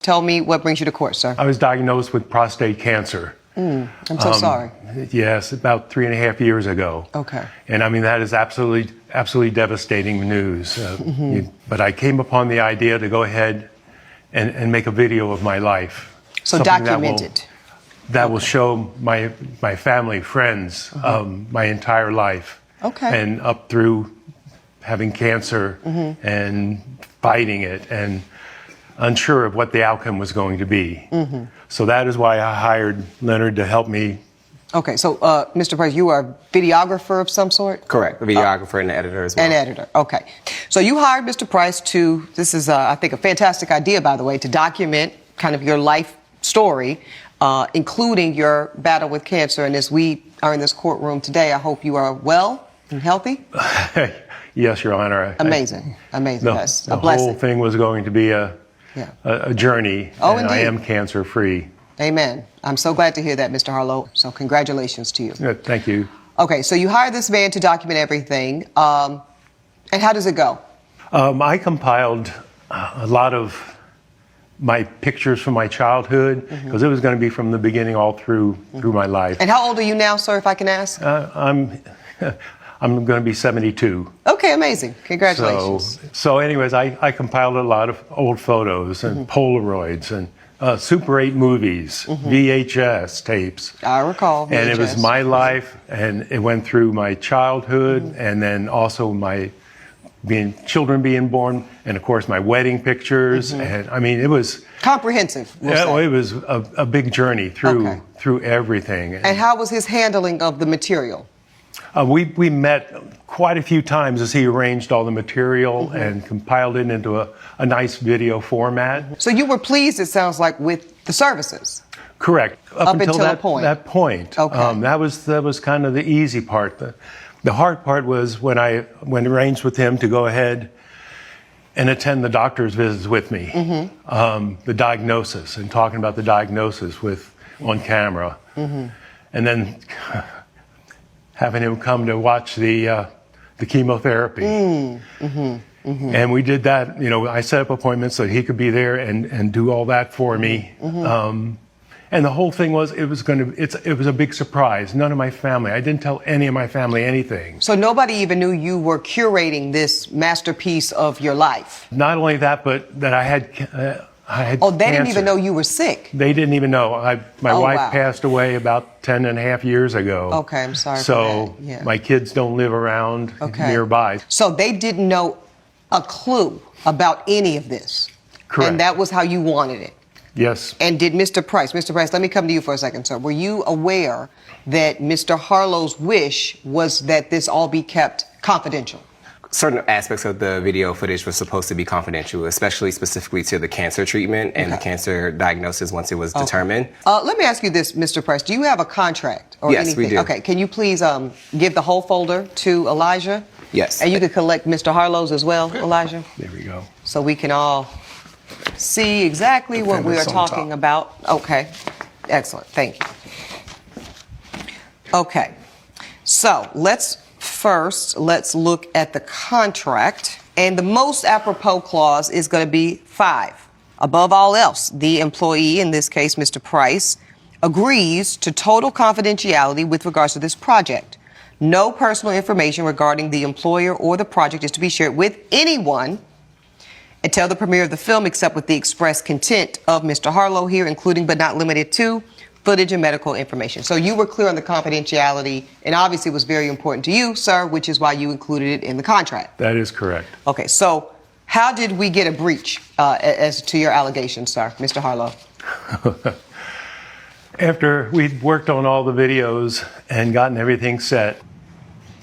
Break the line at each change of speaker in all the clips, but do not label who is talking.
Tell me what brings you to court, sir.
I was diagnosed with prostate cancer.
I'm so sorry.
Yes, about 3.5 years ago.
Okay.
And I mean, that is absolutely devastating news. But I came upon the idea to go ahead and make a video of my life.
So document it.
That will show my family, friends, my entire life.
Okay.
And up through having cancer and fighting it and unsure of what the outcome was going to be. So that is why I hired Leonard to help me.
Okay, so Mr. Price, you are a videographer of some sort?
Correct, a videographer and an editor as well.
An editor, okay. So you hired Mr. Price to, this is I think a fantastic idea, by the way, to document kind of your life story, including your battle with cancer. And as we are in this courtroom today, I hope you are well and healthy.
Yes, Your Honor.
Amazing, amazing. That's
the
a blessing.
whole thing was going to be a journey,
Oh,
and
indeed.
I am cancer-free.
Amen. I'm so glad to hear that, Mr. Harlow. So congratulations to you.
Thank you.
Okay, so you hired this man to document everything. And how does it go?
I compiled a lot of my pictures from my childhood, because it was going to be from the beginning all through my life.
And how old are you now, sir, if I can ask?
I'm going to be 72.
Okay, amazing. Congratulations.
So anyways, I compiled a lot of old photos and Polaroids and Super 8 movies, VHS tapes.
I recall VHS.
And it was my life, and it went through my childhood, and then also my children being born, and of course my wedding pictures. And I mean, it was
comprehensive.
It was a big journey through everything.
And how was his handling of the material?
We met quite a few times as he arranged all the material and compiled it into a nice video format.
So you were pleased, it sounds like, with the services?
Correct. Up until
that point.
That point.
Okay.
That was kind of the easy part. The hard part was when I arranged with him to go ahead and attend the doctor's visits with me, the diagnosis, and talking about the diagnosis on camera, and then having him come to watch the chemotherapy. And we did that. You know, I set up appointments so he could be there and do all that for me. And the whole thing was, it was a big surprise. None of my family, I didn't tell any of my family anything.
So nobody even knew you were curating this masterpiece of your life?
Not only that, but that I had
Oh, they
cancer.
didn't even know you were sick?
They didn't even know. My wife
wow.
passed away about 10.5 years ago.
Okay, I'm sorry
so
for that. Yeah.
My kids don't live around nearby.
So they didn't know a clue about any of this?
Correct.
And that was how you wanted it?
Yes.
And did Mr. Price, let me come to you for a second, sir. Were you aware that Mr. Harlow's wish was that this all be kept confidential?
Certain aspects of the video footage were supposed to be confidential, specifically to the cancer treatment and the cancer diagnosis once it was determined.
Let me ask you this, Mr. Price. Do you have a contract or
Yes,
anything?
we do.
Okay, can you please give the whole folder to Elijah?
Yes.
And you could collect Mr. Harlow's as well, Elijah?
There we go.
So we can all see exactly what we are talking about. Okay, excellent, thank you. Okay, so let's look at the contract. And the most apropos clause is going to be 5. Above all else, the employee, in this case Mr. Price, agrees to total confidentiality with regards to this project. No personal information regarding the employer or the project is to be shared with anyone until the premiere of the film, except with the express consent of Mr. Harlow here, including but not limited to footage and medical information. So you were clear on the confidentiality, and obviously it was very important to you, sir, which is why you included it in the contract.
That is correct.
Okay, so how did we get a breach as to your allegations, sir, Mr. Harlow?
After we'd worked on all the videos and gotten everything set,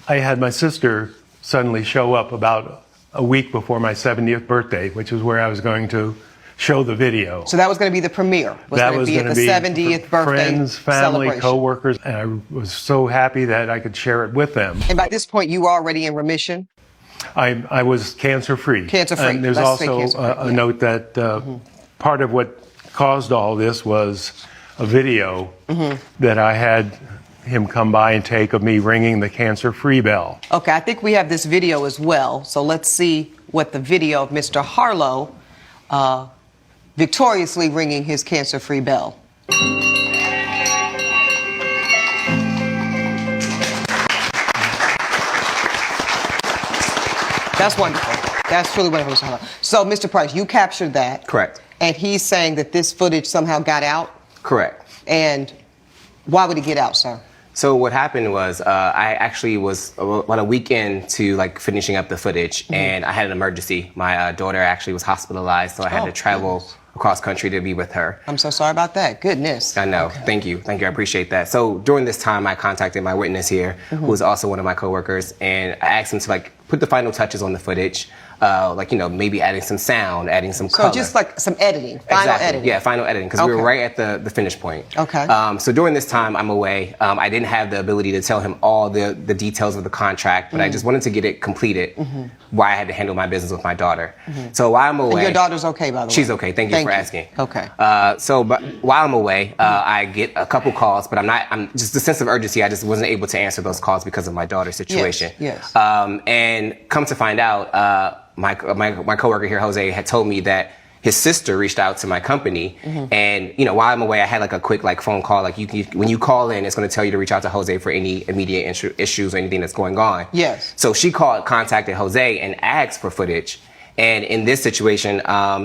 I had my sister suddenly show up about a week before my 70th birthday, which is where I was going to show the video.
So that was going to be the premiere?
That was going to be
at the 70th birthday
friends, family,
celebration.
co-workers, and I was so happy that I could share it with them.
And by this point, you were already in remission?
I was cancer-free.
Cancer-free.
And there's
Let's say
also
cancer-free,
a note that part of what caused all this was a video that I had him come by and take of me ringing the cancer-free bell.
Okay, I think we have this video as well. So let's see what the video of Mr. Harlow victoriously ringing his cancer-free bell. That's wonderful. That's truly wonderful, Mr. Harlow. So, Mr. Price, you captured that.
Correct.
And he's saying that this footage somehow got out?
Correct.
And why would it get out, sir?
So what happened was I actually was about a week into like finishing up the footage, and I had an emergency. My daughter actually was hospitalized, so I had to travel across country to be with her.
I'm so sorry about that. Goodness.
I know.
Okay.
Thank you. I appreciate that. So during this time, I contacted my witness here, who was also one of my coworkers, and I asked him to like put the final touches on the footage, like, you know, maybe adding some sound, adding some color.
So just like some editing, final editing.
Yeah, final editing, because we were right at the finish point.
Okay.
So during this time, I'm away. I didn't have the ability to tell him all the details of the contract, but I just wanted to get it completed while I had to handle my business with my daughter. So while I'm away...
And your daughter's okay, by the way?
She's okay. Thank you for asking.
Okay.
But while I'm away, I get a couple calls, but I'm just the sense of urgency. I just wasn't able to answer those calls because of my daughter's situation.
Yes.
And come to find out, my coworker here, Jose, had told me that his sister reached out to my company, and you know, while I'm away, I had like a quick like phone call. Like when you call in, it's going to tell you to reach out to Jose for any immediate issues or anything that's going on.
Yes.
So she contacted Jose and asked for footage. And in this situation,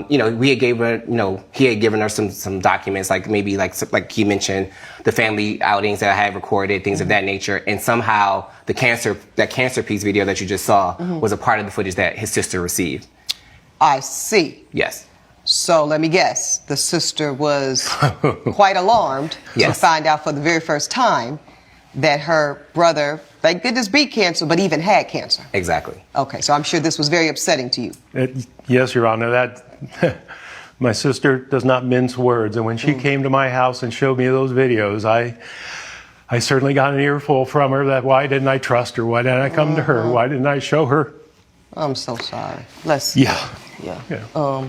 you know, he had given her some documents, like maybe like he mentioned, the family outings that I had recorded, things of that nature. And somehow that cancer piece video that you just saw was a part of the footage that his sister received.
I see.
Yes.
So let me guess, the sister was quite alarmed to find out for the very first time that her brother, thank goodness, beat cancer, but even had cancer.
Exactly.
Okay, so I'm sure this was very upsetting to you.
Yes, Your Honor, that my sister does not mince words, and when she came to my house and showed me those videos, I certainly got an earful from her that why didn't I trust her? Why didn't I come to her? Why didn't I show her?
I'm so sorry. Let's.
Yeah.
Yeah.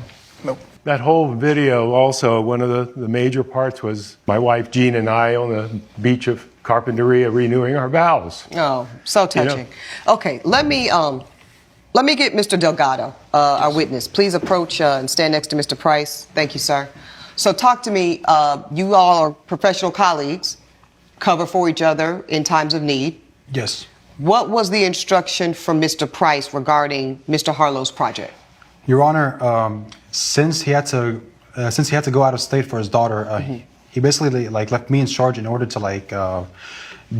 That whole video also, one of the major parts was my wife Jean and I on the beach of Carpinteria renewing our vows.
Oh, so touching. You know? Okay, let me get Mr. Delgado, our witness. Please approach and stand next to Mr. Price. Thank you, sir. So talk to me. You all are professional colleagues, cover for each other in times of need.
Yes.
What was the instruction from Mr. Price regarding Mr. Harlow's project?
Your Honor, since he had to go out of state for his daughter, he basically like left me in charge in order to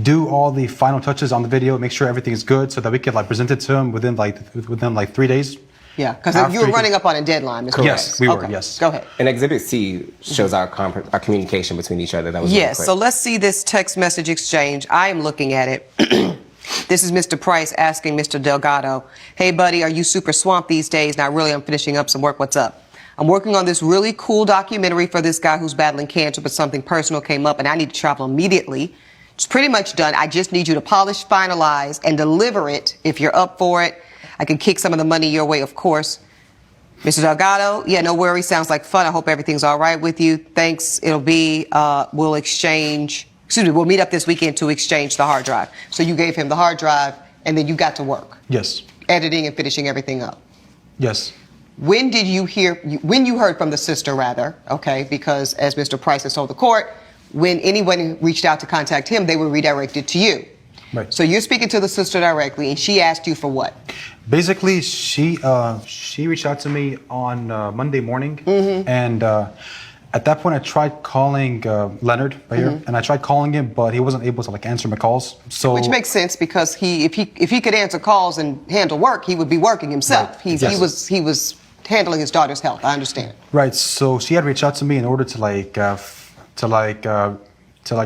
do all the final touches on the video, make sure everything is good, so that we could present it to him within 3 days.
Yeah, because you were running up on a deadline, Mr.
Yes, we were. Yes.
Go ahead.
And Exhibit C shows our communication between each other. That was
yes. So let's see this text message exchange. I am looking at it. This is Mr. Price asking Mr. Delgado, "Hey, buddy, are you super swamped these days? Now, really, I'm finishing up some work. What's up? I'm working on this really cool documentary for this guy who's battling cancer, but something personal came up, and I need to travel immediately. It's pretty much done. I just need you to polish, finalize, and deliver it if you're up for it. I can kick some of the money your way, of course. Mr. Delgado, yeah, no worries. Sounds like fun. I hope everything's all right with you. Thanks. It'll be, we'll meet up this weekend to exchange the hard drive." So you gave him the hard drive, and then you got to work.
Yes.
Editing and finishing everything up.
Yes.
When you heard from the sister, rather, okay, because as Mr. Price has told the court, when anyone reached out to contact him, they were redirected to you.
Right.
So you're speaking to the sister directly, and she asked you for what?
Basically, she reached out to me on Monday morning, and at that point, I tried calling Leonard right here, and I tried calling him, but he wasn't able to answer my calls. So
which makes sense because if he could answer calls and handle work, he would be working himself.
Right.
He was handling his daughter's health. I understand.
Right. So she had reached out to me in order to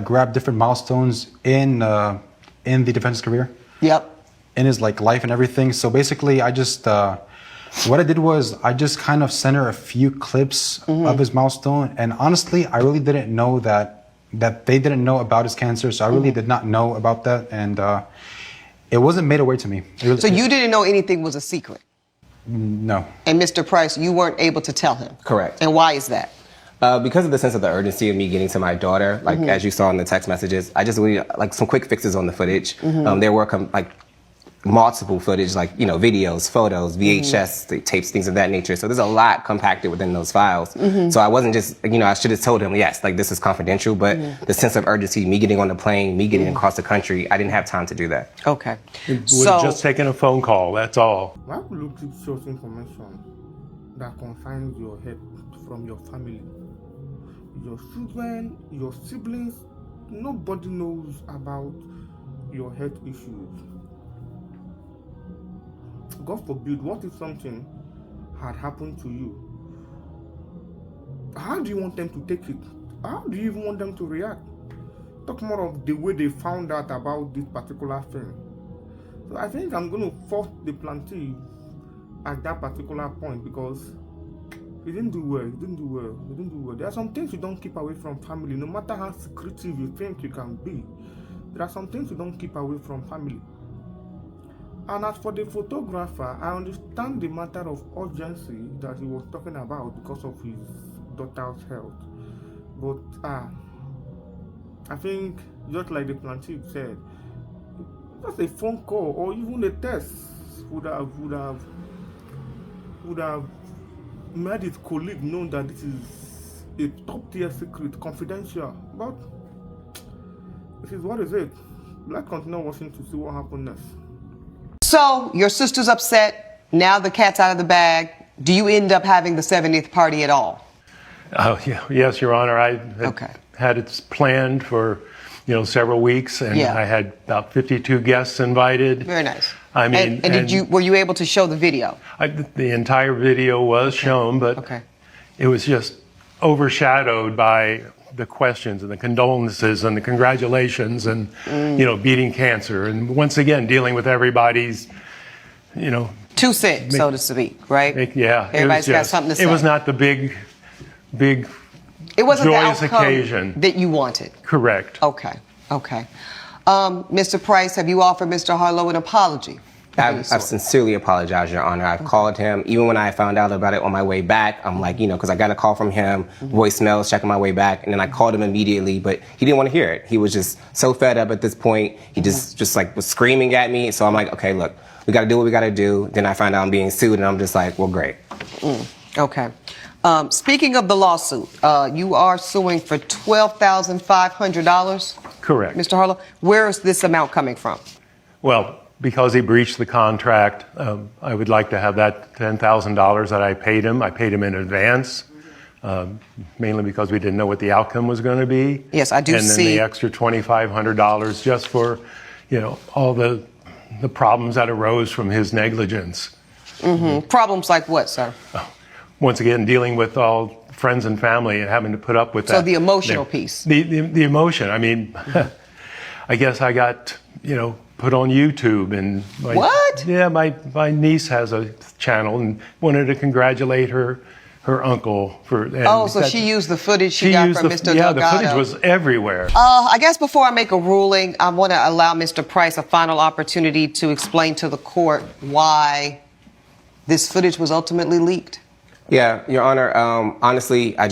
grab different milestones in the defense's career.
Yep.
In his life and everything. So basically, I just what I did was I just kind of sent her a few clips of his milestone, and honestly, I really didn't know that they didn't know about his cancer. So I really did not know about that, and it wasn't made aware to me.
So you didn't know anything was a secret?
No.
And Mr. Price, you weren't able to tell him?
Correct.
And why is that?
Because of the sense of the urgency of me getting to my daughter, as you saw in the text messages, I just needed some quick fixes on the footage. There were multiple footage, like, videos, photos, VHS tapes, things of that nature. So there's a lot compacted within those files. So I wasn't just, I should have told him, yes, like this is confidential, but the sense of urgency, me getting on the plane, me getting across the country, I didn't have time to do that.
Okay.
We're just taking a phone call, that's all.
Why would you keep source information that confines your head from your family? Your children, your siblings, nobody knows about your health issues. God forbid, what if something had happened to you? How do you want them to take it? How do you even want them to react? Talk more of the way they found out about this particular thing. So I think I'm going to force the plaintiff at that particular point, because he didn't do well. There are some things you don't keep away from family, no matter how secretive you think you can be. There are some things you don't keep away from family. And as for the photographer, I understand the matter of urgency that he was talking about because of his daughter's health. But I think, just like the plaintiff said, just a phone call or even a text would have made his colleague know that this is a top tier secret, confidential. But this is what is it. Let's continue watching to see what happens next.
So your sister's upset. Now the cat's out of the bag. Do you end up having the 70th party at all?
Oh, yeah, yes, Your Honor. I had it planned for, several weeks, and I had about 52 guests invited.
Very nice.
I mean,
and were you able to show the video?
The entire video was shown, but it was just overshadowed by the questions and the condolences and the congratulations and, beating cancer. And once again, dealing with everybody's,
2 cents, so to speak, right?
Everybody's
got something to say.
It was not the big,
it wasn't
joyous
the outcome
occasion
that you wanted.
Correct.
Okay. Mr. Price, have you offered Mr. Harlow an apology?
I've sincerely apologized, Your Honor. I've called him. Even when I found out about it on my way back, I'm like, because I got a call from him, voicemails, checking my way back, and then I called him immediately, but he didn't want to hear it. He was just so fed up at this point. He just like was screaming at me. So I'm like, okay, look, we got to do what we got to do. Then I find out I'm being sued, and I'm just like, well, great.
Okay. Speaking of the lawsuit, you are suing for $12,500.
Correct.
Mr. Harlow, where is this amount coming from?
Well, because he breached the contract, I would like to have that $10,000 that I paid him. I paid him in advance, mainly because we didn't know what the outcome was going to be.
Yes, I do see.
And then the extra $2,500 just for, all the problems that arose from his negligence.
Problems like what, sir?
Once again, dealing with all friends and family and having to put up with that.
So the emotional piece.
The emotion. I mean, I guess I got, put on YouTube and
what?
Yeah, my niece has a channel and wanted to congratulate her uncle for.
So she used the footage she got from Mr. Delgado.
Yeah, the footage was everywhere.
I guess before I make a ruling, I want to allow Mr. Price a final opportunity to explain to the court why this footage was ultimately leaked.
Yeah, Your Honor. Honestly, I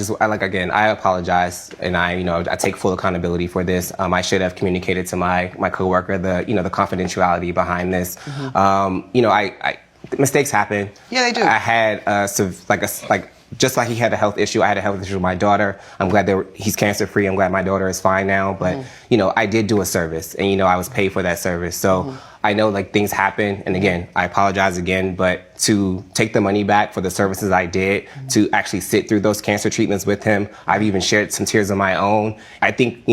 apologize, and I take full accountability for this. I should have communicated to my coworker the confidentiality behind this. Mistakes happen.
Yeah, they do.
I had just like he had a health issue, I had a health issue with my daughter. I'm glad he's cancer free. I'm glad my daughter is fine now. But I did do a service, and I was paid for that service. So I know things happen, and again, I apologize again. But to take the money back for the services I did, to actually sit through those cancer treatments with him, I've even shared some tears of my own. I think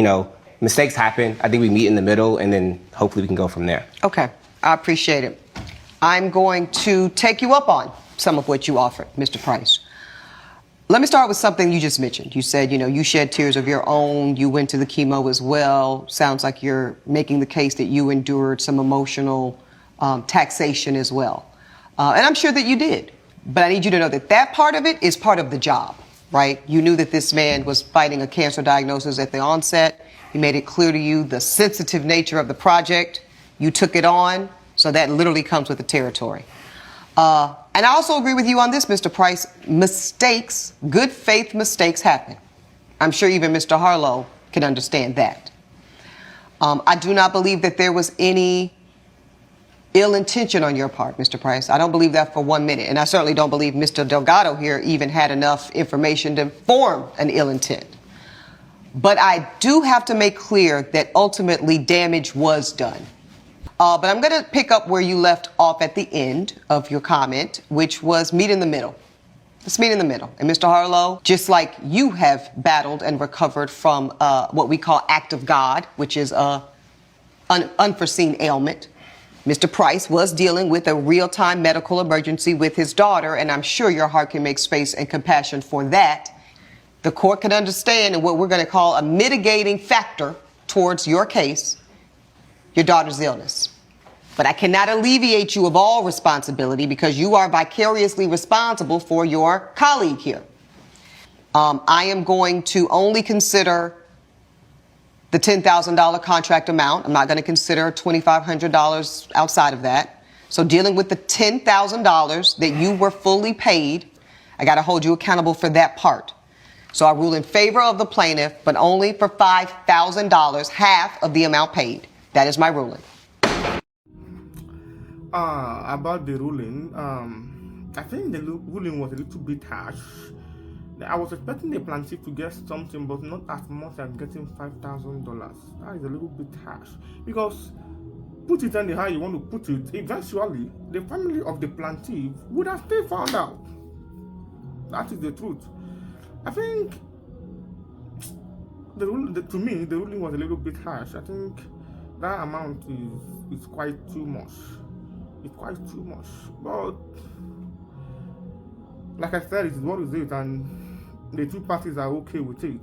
mistakes happen. I think we meet in the middle, and then hopefully we can go from there.
Okay, I appreciate it. I'm going to take you up on some of what you offered, Mr. Price. Let me start with something you just mentioned. You said, you shed tears of your own. You went to the chemo as well. Sounds like you're making the case that you endured some emotional taxation as well. And I'm sure that you did. But I need you to know that part of it is part of the job, right? You knew that this man was fighting a cancer diagnosis at the onset. He made it clear to you the sensitive nature of the project. You took it on. So that literally comes with the territory. And I also agree with you on this, Mr. Price. Mistakes, good faith mistakes happen. I'm sure even Mr. Harlow can understand that. I do not believe that there was any ill intention on your part, Mr. Price. I don't believe that for 1 minute. And I certainly don't believe Mr. Delgado here even had enough information to form an ill intent. But I do have to make clear that ultimately damage was done. But I'm going to pick up where you left off at the end of your comment, which was meet in the middle. Let's meet in the middle. And Mr. Harlow, just like you have battled and recovered from what we call act of God, which is an unforeseen ailment, Mr. Price was dealing with a real-time medical emergency with his daughter, and I'm sure your heart can make space and compassion for that. The court can understand, and what we're going to call a mitigating factor towards your case, your daughter's illness. But I cannot alleviate you of all responsibility because you are vicariously responsible for your colleague here. I am going to only consider the $10,000 contract amount. I'm not going to consider $2,500 outside of that. So dealing with the $10,000 that you were fully paid, I got to hold you accountable for that part. So I rule in favor of the plaintiff, but only for $5,000, half of the amount paid. That is my ruling.
About the ruling, I think the ruling was a little bit harsh. I was expecting the plaintiff to get something, but not as much as getting $5,000. That is a little bit harsh. Because, put it any how you want to put it, eventually, the family of the plaintiff would have still found out. That is the truth. I think, to me, the ruling was a little bit harsh. I think that amount is quite too much. It's quite too much. But, like I said, it is what is it, and the two parties are okay with it.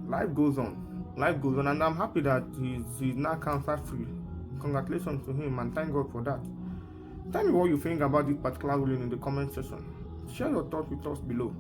Life goes on. Life goes on, and I'm happy that he's now cancer-free. Congratulations to him, and thank God for that. Tell me what you think about this particular ruling in the comment section. Share your thoughts with us below.